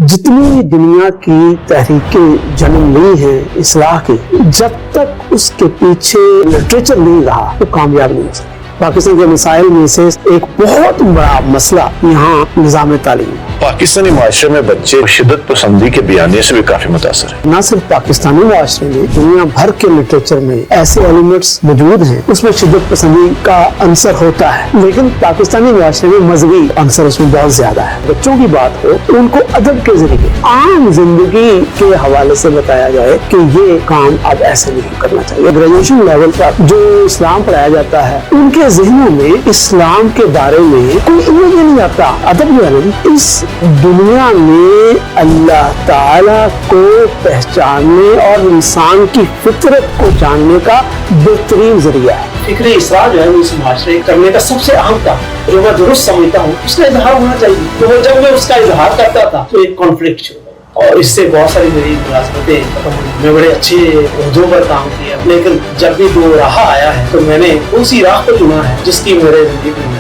जितनी दुनिया की तहरीकें जन्म ली हैं इस्लाह की, जब तक उसके पीछे लिटरेचर नहीं रहा वो कामयाब नहीं हो सकता। पाकिस्तान के मसाइल में से एक बहुत बड़ा मसला यहाँ निज़ाम तालीम। पाकिस्तानी माशरे में बच्चे शिद्दत पसंदी के बयानिए से भी काफी मुतासर है। न सिर्फ पाकिस्तानी माशरे में, दुनिया भर के लिटरेचर में ऐसे एलिमेंट्स मौजूद हैं उसमें शिद्दत पसंदी का अंसर होता है, लेकिन पाकिस्तानी माशरे में मजहबी अंसर उसमें बहुत ज्यादा है। बच्चों की बात हो तो उनको अदब के जरिए आम जिंदगी के हवाले से बताया जाए कि ये काम अब ऐसे नहीं करना चाहिए। ग्रेजुएशन लेवल पर जो इस्लाम पढ़ाया जाता है उनके ज़हनों में इस्लाम के बारे में कोई इमेज नहीं आता। अदब जो है ना, इस दुनिया में अल्लाह ताला को पहचानने और इंसान की फितरत को जानने का बेहतरीन जरिया है। फिक्र इसरार जो है वो इस माशरे करने का सबसे अहम काम, जो मैं दुरुस्त समझता हूँ, उसका इजहार होना चाहिए। तो वो जब मैं उसका इजहार करता था तो एक कॉन्फ्लिक्ट शुरू हुआ और इससे बहुत सारी मेरी मुलाजमतें, मैं बड़े अच्छे उहदों पर काम किया, लेकिन जब भी वो राह आया है तो मैंने उसी राह को चुना है जिसकी मेरे जिंदगी में